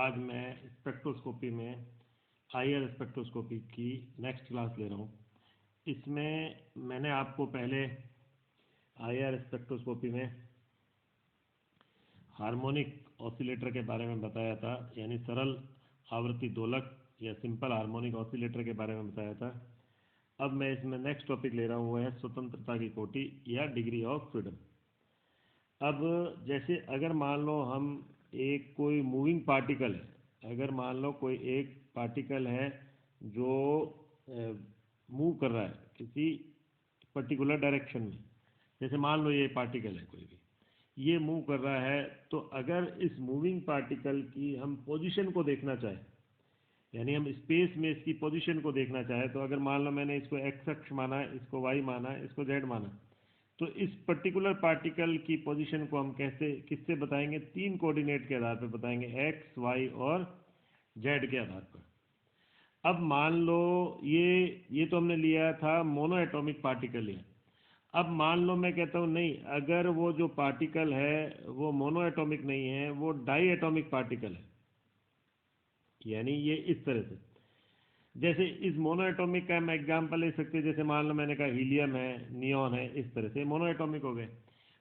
आज मैं स्पेक्ट्रोस्कोपी में IR स्पेक्ट्रोस्कोपी की नेक्स्ट क्लास ले रहा हूँ। इसमें मैंने आपको पहले IR स्पेक्ट्रोस्कोपी में हार्मोनिक ऑसिलेटर के बारे में बताया था, यानी सरल आवर्ती दोलक या सिंपल हार्मोनिक ऑसिलेटर के बारे में बताया था। अब मैं इसमें नेक्स्ट टॉपिक ले रहा हूँ, वो है स्वतंत्रता की कोटि या डिग्री ऑफ फ्रीडम। अब जैसे अगर मान लो हम एक कोई मूविंग पार्टिकल है, अगर मान लो कोई एक पार्टिकल है जो मूव कर रहा है किसी पर्टिकुलर डायरेक्शन में, जैसे मान लो ये पार्टिकल है कोई भी, ये मूव कर रहा है, तो अगर इस मूविंग पार्टिकल की हम पोजीशन को देखना चाहें, यानी हम स्पेस में इसकी पोजीशन को देखना चाहें, तो अगर मान लो मैंने इसको एक्स अक्ष माना, इसको वाई माना, इसको जेड माना, तो इस पर्टिकुलर पार्टिकल की पोजीशन को हम कैसे किससे बताएंगे? तीन कोऑर्डिनेट के आधार पर बताएंगे, एक्स, वाई और जेड के आधार पर। अब मान लो ये तो हमने लिया था मोनो एटॉमिक पार्टिकल है। अब मान लो मैं कहता हूँ नहीं, अगर वो जो पार्टिकल है वो मोनो एटॉमिक नहीं है, वो डाई एटॉमिक पार्टिकल है, यानी ये इस तरह से, जैसे इस मोनो एटॉमिक का हम एग्जाम्पल ले सकते हैं, जैसे मान लो मैंने कहा हीलियम है, नियॉन है, इस तरह से मोनो एटॉमिक हो गए।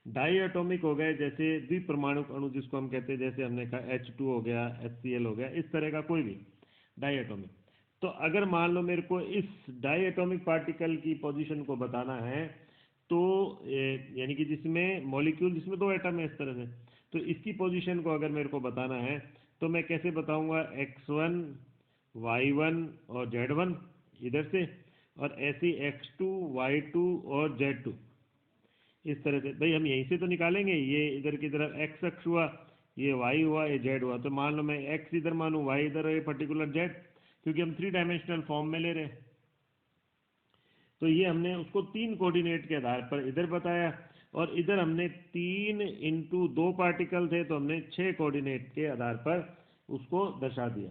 डाई एटॉमिक हो गए जैसे द्विपरमाणुक अणु जिसको हम कहते हैं, जैसे हमने कहा H2 हो गया, HCl हो गया, इस तरह का कोई भी डाई एटॉमिक। तो अगर मान लो मेरे को इस डाई एटॉमिक पार्टिकल की पोजीशन को बताना है, तो यानी कि जिसमें मॉलिक्यूल जिसमें दो एटम है इस तरह से, तो इसकी पोजीशन को अगर मेरे को बताना है तो मैं कैसे बताऊंगा? x1, y1 और z1 इधर से, और ऐसे x2, y2 और z2 इस तरह से। भाई हम यहीं से तो निकालेंगे, ये इधर की तरफ x अक्ष हुआ, ये y हुआ, ये z हुआ, तो मान लो मैं x इधर मानूं, y इधर, ये पर्टिकुलर z, क्योंकि हम 3 डायमेंशनल फॉर्म में ले रहे हैं। तो ये हमने उसको 3 कोऑर्डिनेट के आधार पर इधर बताया, और इधर हमने 3 इंटू 2 पार्टिकल थे, तो हमने 6 कोऑर्डिनेट के आधार पर उसको दर्शा दिया।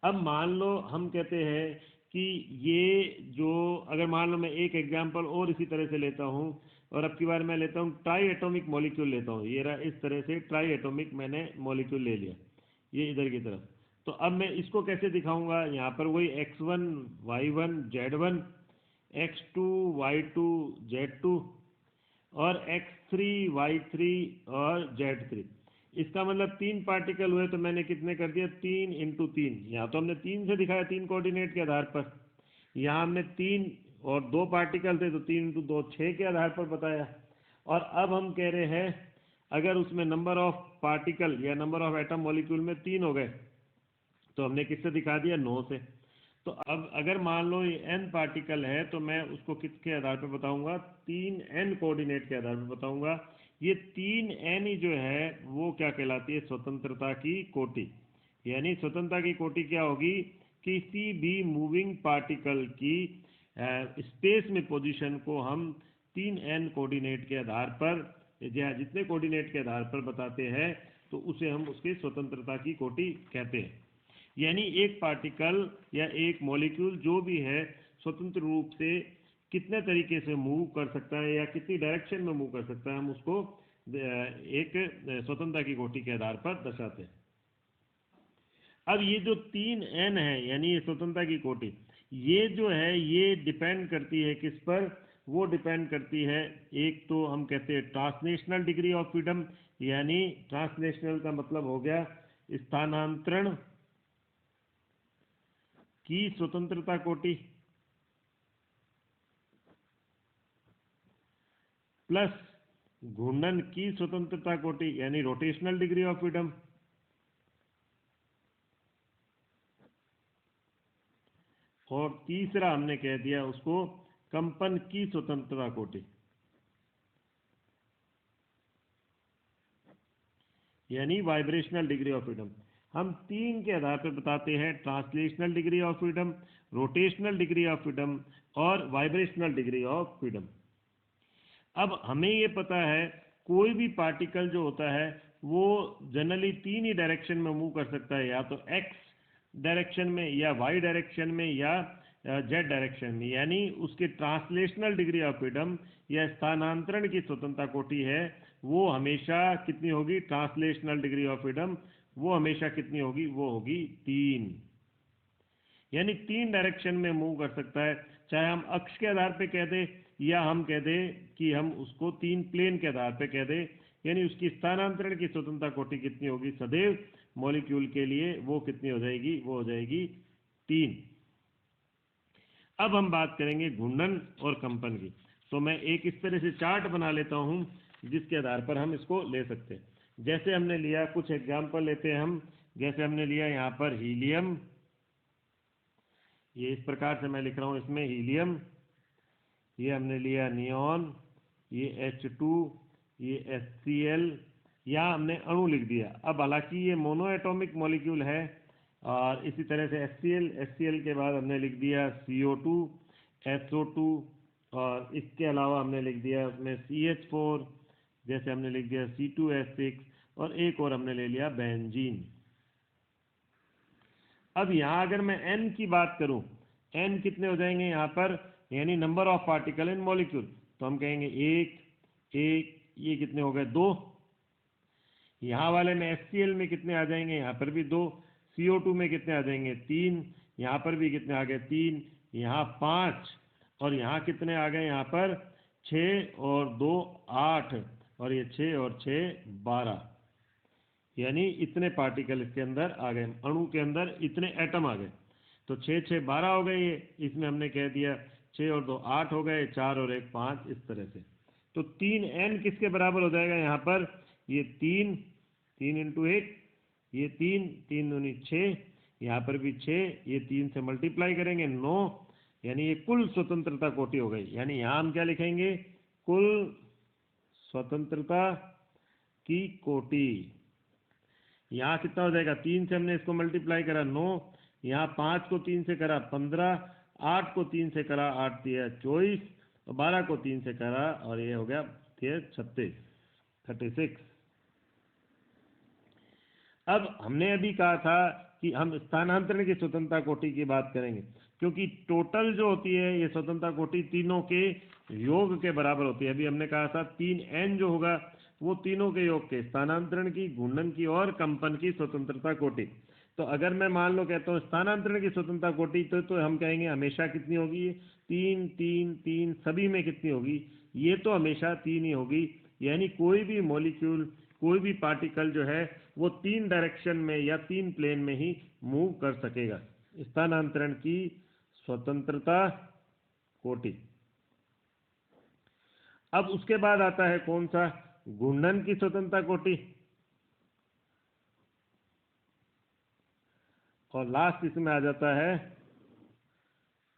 अब मान लो हम कहते हैं कि ये जो, अगर मान लो मैं एक एग्जांपल और इसी तरह से लेता हूँ, और अब की बार मैं लेता हूँ ट्राई एटॉमिक मॉलिक्यूल लेता हूँ, ये रहा इस तरह से ट्राई एटॉमिक मैंने मॉलिक्यूल ले लिया, ये इधर की तरफ। तो अब मैं इसको कैसे दिखाऊंगा? यहाँ पर वही x1, y1, z1, x2, y2, z2 और x3, y3 और z3। इसका मतलब 3 पार्टिकल हुए, तो मैंने कितने कर दिया? 3 इंटू 3। यहाँ तो हमने 3 से दिखाया, 3 कोऑर्डिनेट के आधार पर। यहाँ हमने 3 और 2 पार्टिकल थे, तो 3 इंटू 2 6 के आधार पर बताया। और अब हम कह रहे हैं अगर उसमें नंबर ऑफ पार्टिकल या नंबर ऑफ एटम मॉलिक्यूल में 3 हो गए, तो हमने किससे दिखा दिया? 9 से। तो अब अगर मान लो ये n पार्टिकल है, तो मैं उसको किसके आधार पर बताऊंगा? 3n कोऑर्डिनेट के आधार पर बताऊंगा। ये 3n ही जो है वो क्या कहलाती है? स्वतंत्रता की कोटि। यानी स्वतंत्रता की कोटि क्या होगी? किसी भी मूविंग पार्टिकल की स्पेस में पोजीशन को हम 3n कोऑर्डिनेट के आधार पर, या जितने कोऑर्डिनेट के आधार पर बताते हैं, तो उसे हम उसकी स्वतंत्रता की कोटि कहते हैं। यानी एक पार्टिकल या एक मॉलिक्यूल जो भी है स्वतंत्र रूप से कितने तरीके से मूव कर सकता है या कितनी डायरेक्शन में मूव कर सकता है, हम उसको एक स्वतंत्रता की कोटि के आधार पर दर्शाते हैं। अब ये जो 3n है, यानी ये स्वतंत्रता की कोटि, ये जो है ये डिपेंड करती है किस पर? वो डिपेंड करती है, एक तो हम कहते हैं ट्रांसलेशनल डिग्री ऑफ फ्रीडम, यानी ट्रांसलेशनल का मतलब हो गया स्थानांतरण की स्वतंत्रता कोटि, प्लस घूर्णन की स्वतंत्रता कोटि यानी रोटेशनल डिग्री ऑफ फ्रीडम, और तीसरा हमने कह दिया उसको कंपन की स्वतंत्रता कोटि, यानी वाइब्रेशनल डिग्री ऑफ फ्रीडम। हम 3 के आधार पर बताते हैं, translational degree of freedom, rotational degree of freedom और वाइब्रेशनल डिग्री ऑफ फ्रीडम। अब हमें ये पता है कोई भी पार्टिकल जो होता है वो जनरली 3 ही डायरेक्शन में मूव कर सकता है, या तो x डायरेक्शन में, या y डायरेक्शन में, या z डायरेक्शन में। यानी उसके ट्रांसलेशनल डिग्री ऑफ फ्रीडम या स्थानांतरण की स्वतंत्रता कोटि है वो हमेशा कितनी होगी? ट्रांसलेशनल डिग्री ऑफ फ्रीडम वो हमेशा कितनी होगी, वो होगी 3। यानी 3 डायरेक्शन में मूव कर सकता है, चाहे हम अक्ष के आधार पे कह दें या हम कह दें कि हम उसको 3 प्लेन के आधार पे कह दें। यानी उसकी स्थानांतरण की स्वतंत्रता कोटि कितनी होगी सदैव मॉलिक्यूल के लिए, वो कितनी हो जाएगी, वो हो जाएगी 3। अब हम बात करेंगे घूर्णन और कंपन की। तो मैं एक इस तरह से चार्ट बना लेता हूं जिसके आधार पर हम इसको ले सकते हैं। जैसे हमने लिया, कुछ एग्जाम्पल लेते हैं हम। जैसे हमने लिया यहाँ पर हीलियम, ये इस प्रकार से मैं लिख रहा हूँ इसमें हीलियम। ये हमने लिया नियॉन, ये H2, ये HCl, यहाँ हमने अणु लिख दिया। अब हालांकि ये मोनो एटॉमिक मॉलिक्यूल है, और इसी तरह से HCl के बाद हमने लिख दिया CO2, SO2, और इसके अलावा हमने लिख दिया उसमें CH4, जैसे हमने लिख दिया C2H6, और एक और हमने ले लिया बेंजीन। अब यहाँ अगर मैं n की बात करूं, n कितने हो जाएंगे यहाँ पर, यानी number of particle in molecule, तो हम कहेंगे 1, ये कितने हो गए 2। यहाँ वाले में HCl में कितने आ जाएंगे, यहाँ पर भी 2। CO2 में कितने आ जाएंगे 3, यहाँ पर भी कितने आ गए 3, यहाँ 5, और यहाँ कितने आ गए, यहाँ पर 6 और 2 8, और ये 6 और 6 12। यानी इतने पार्टिकल इसके अंदर आ गए, अणु के अंदर इतने एटम आ गए। तो 6 6 12 हो गए, ये इसमें हमने कह दिया 6 और 2 8 हो गए, 4 और 1 5, इस तरह से। तो 3n किसके बराबर हो जाएगा यहाँ पर, ये 3 इंटू 1, ये 3 दूनी 6, यहाँ पर भी 6, ये 3 से मल्टीप्लाई करेंगे 9, यानी ये कुल स्वतंत्रता कोटि हो गई। यानी यहाँ हम क्या लिखेंगे, कुल स्वतंत्रता की कोटि। यहाँ कितना हो जाएगा, 3 से हमने इसको मल्टीप्लाई करा 9, यहाँ 5 को 3 से करा 15, 8 को 3 से करा 8 3 24, और 12 को 3 से करा, और ये हो गया 36। अब हमने अभी कहा था कि हम स्थानांतरण की स्वतंत्रता कोटि की बात करेंगे, क्योंकि टोटल जो होती है ये स्वतंत्रता कोटि तीनों के योग के बराबर होती है। अभी हमने कहा था 3n जो होगा वो तीनों के योग के, स्थानांतरण की, घूर्णन की और कंपन की स्वतंत्रता कोटि। तो अगर मैं मान लो कहता हूँ स्थानांतरण की स्वतंत्रता कोटि, तो हम कहेंगे हमेशा कितनी होगी, 3 3 3, सभी में कितनी होगी, ये तो हमेशा 3 ही होगी। यानी कोई भी मॉलिक्यूल, कोई भी पार्टिकल जो है वो 3 डायरेक्शन में या 3 प्लेन में ही मूव कर सकेगा। स्थानांतरण की स्वतंत्रता कोटि। अब उसके बाद आता है कौन सा, घूर्णन की स्वतंत्रता कोटि, और लास्ट इसमें आ जाता है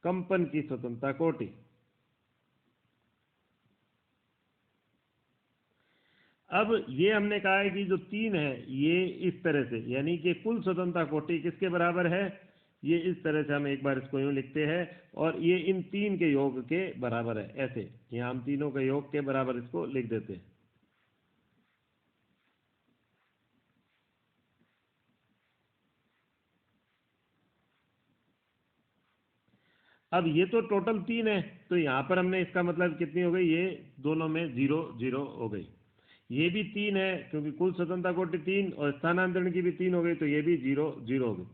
कंपन की स्वतंत्रता कोटि। अब ये हमने कहा है कि जो 3 है ये इस तरह से, यानी कि कुल स्वतंत्रता कोटि किसके बराबर है, ये इस तरह से हम एक बार इसको यूं लिखते हैं, और ये इन 3 के योग के बराबर है, ऐसे यहाँ हम तीनों के योग के बराबर इसको लिख देते हैं। अब ये तो टोटल 3 है, तो यहाँ पर हमने इसका मतलब कितनी हो गई, ये दोनों में 0 0 हो गई। ये भी 3 है क्योंकि कुल स्वतंत्रता कोटि 3, और स्थानांतरण की भी 3 हो गई, तो ये भी 0 0 हो गई।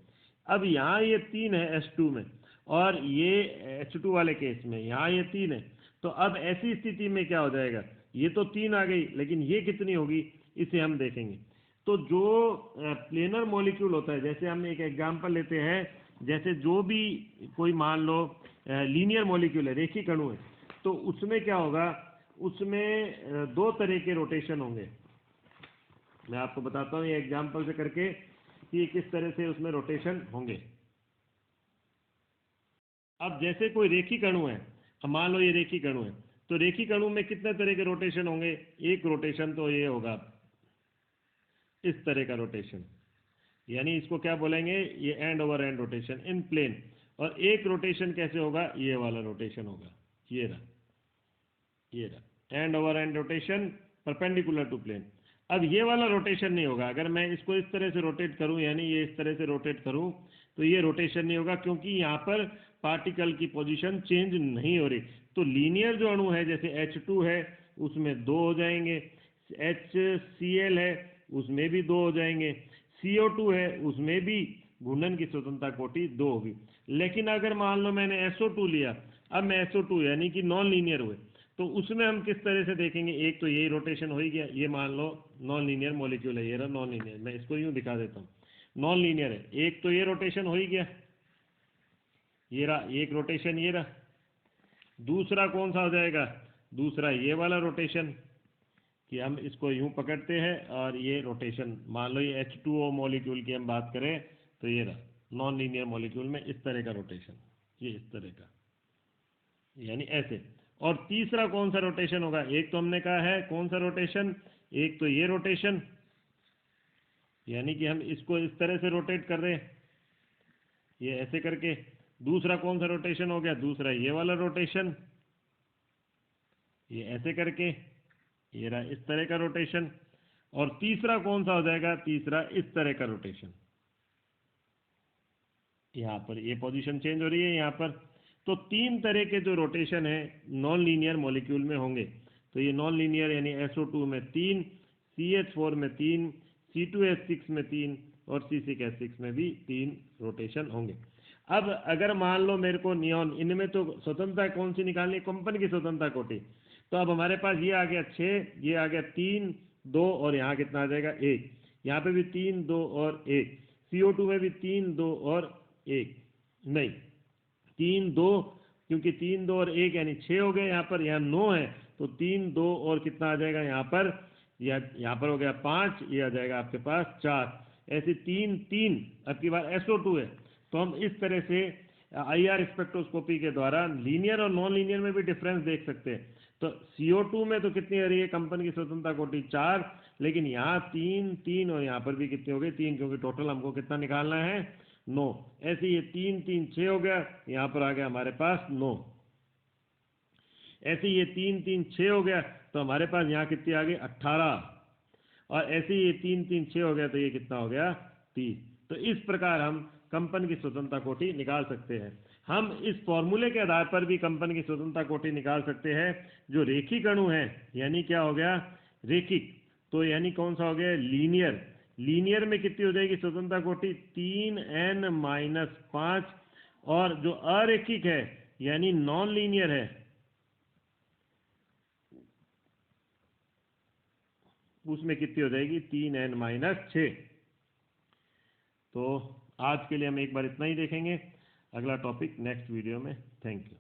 अब यहाँ ये 3 है H2 में, और ये H2 वाले केस में यहाँ ये 3 है। तो अब ऐसी स्थिति में क्या हो जाएगा, ये तो 3 आ गई, लेकिन ये कितनी होगी इसे हम देखेंगे। तो जो प्लेनर मॉलिक्यूल होता है, जैसे हम एक एग्जांपल लेते हैं, जैसे जो भी कोई मान लो लीनियर मॉलिक्यूल है, रेखिक अणु है, तो उसमें क्या होगा, उसमें 2 तरह के रोटेशन होंगे। मैं आपको बताता हूँ ये एग्जांपल से करके कि किस तरह से उसमें रोटेशन होंगे। अब जैसे कोई रेखिक अणु है, अब मान लो ये रेखिक अणु है, तो रेखिक अणु में कितने तरह के रोटेशन होंगे, एक रोटेशन तो ये होगा इस तरह का रोटेशन, यानी इसको क्या बोलेंगे, ये end over end rotation in plane. और एक रोटेशन कैसे होगा, ये वाला रोटेशन होगा, ये रहा end over end rotation perpendicular to plane. अब ये वाला रोटेशन नहीं होगा, अगर मैं इसको इस तरह से रोटेट करूं, यानी ये इस तरह से रोटेट करूं, तो ये रोटेशन नहीं होगा, क्योंकि यहाँ पर पार्टिकल की पोजीशन चेंज नहीं हो रही। तो लीनियर जो अणु है, जैसे H2 है उसमें 2 हो जाएंगे, HCl है उसमें भी 2 हो जाएंगे, CO2 है उसमें भी घूर्णन की स्वतंत्रता कोटि 2 होगी। लेकिन अगर मान लो मैंने SO2 लिया, अब मैं SO2 यानी कि नॉन लीनियर हुए, तो उसमें हम किस तरह से देखेंगे, एक तो यही रोटेशन हो ही गया, ये मान लो नॉन लीनियर मॉलिक्यूल है, ये रहा नॉन लीनियर, मैं इसको यूं दिखा देता हूँ, नॉन लीनियर है, एक तो ये रोटेशन हो ही गया, ये रहा एक रोटेशन, ये रहा, दूसरा कौन सा हो जाएगा, दूसरा ये वाला रोटेशन, कि हम इसको यूं पकड़ते हैं और ये रोटेशन, मान लो ये H2O मॉलिक्यूल की हम बात करें तो ये रहा नॉन लीनियर मॉलिक्यूल में इस तरह का रोटेशन, ये इस तरह का, यानी ऐसे। और तीसरा कौन सा रोटेशन होगा, एक तो हमने कहा है कौन सा रोटेशन, एक तो ये रोटेशन, यानी कि हम इसको इस तरह से रोटेट कर रहे हैं, ये ऐसे करके। दूसरा कौन सा रोटेशन हो गया, दूसरा ये वाला रोटेशन, ये ऐसे करके, ये रहा इस तरह का रोटेशन। और तीसरा कौन सा हो जाएगा, तीसरा इस तरह का रोटेशन, यहाँ पर ये पोजीशन चेंज हो रही है यहाँ पर। तो तीन तरह के जो रोटेशन है नॉन लीनियर मॉलिक्यूल में होंगे। तो ये नॉन लीनियर यानी SO2 में 3, CH4 में 3, C2H6 में 3 और C6H6 में भी 3 रोटेशन होंगे। अब अगर मान लो मेरे को नियॉन, इनमें तो स्वतंत्रता कौन सी निकालनी है, कंपन की स्वतंत्रता कोटि। तो अब हमारे पास ये आ गया 6, ये आ गया 3, 2 और यहाँ कितना आ जाएगा 1, यहाँ पे भी 3, 2 और 1, CO2 में भी 3, 2 और 1, नहीं 3, 2, क्योंकि 3, 2 और 1 यानी 6 हो गए, यहाँ पर, यहाँ 9 है, तो 3, 2 और कितना आ जाएगा यहाँ पर, यहाँ पर हो गया 5, ये आ जाएगा आपके पास 4, ऐसे 3, 3, अब की बार SO2 है। तो हम इस तरह से IR स्पेक्ट्रोस्कोपी के द्वारा लीनियर और नॉन लीनियर में भी डिफरेंस देख सकते हैं। तो CO2 में तो कितनी आ रही है कंपन की स्वतंत्रता कोटि 4, लेकिन यहाँ 3, 3 और यहाँ पर भी कितनी हो गई 3, क्योंकि टोटल हमको कितना निकालना है 9। ऐसे ये 3, 3, 6 हो गया, यहाँ पर आ गया हमारे पास 9। ऐसे ये 3, 3, 6 हो गया, तो हमारे पास यहाँ कितनी आ गई 18। और ऐसे ये 3, 3, 6 हो गया, तो ये कितना हो गया 30। तो इस प्रकार हम कंपन की स्वतंत्रता कोटि निकाल सकते हैं। हम इस फॉर्मूले के आधार पर भी कंपन की स्वतंत्रता कोटि निकाल सकते हैं। जो रेखिक अणु है, यानी क्या हो गया रेखिक, तो यानी कौन सा हो गया लीनियर, लीनियर में कितनी हो जाएगी स्वतंत्रता कोटि 3n-5, और जो अरेखिक है यानी नॉन लीनियर है उसमें कितनी हो जाएगी 3n-6। तो आज के लिए हम एक बार इतना ही देखेंगे, अगला टॉपिक नेक्स्ट वीडियो में। Thank you.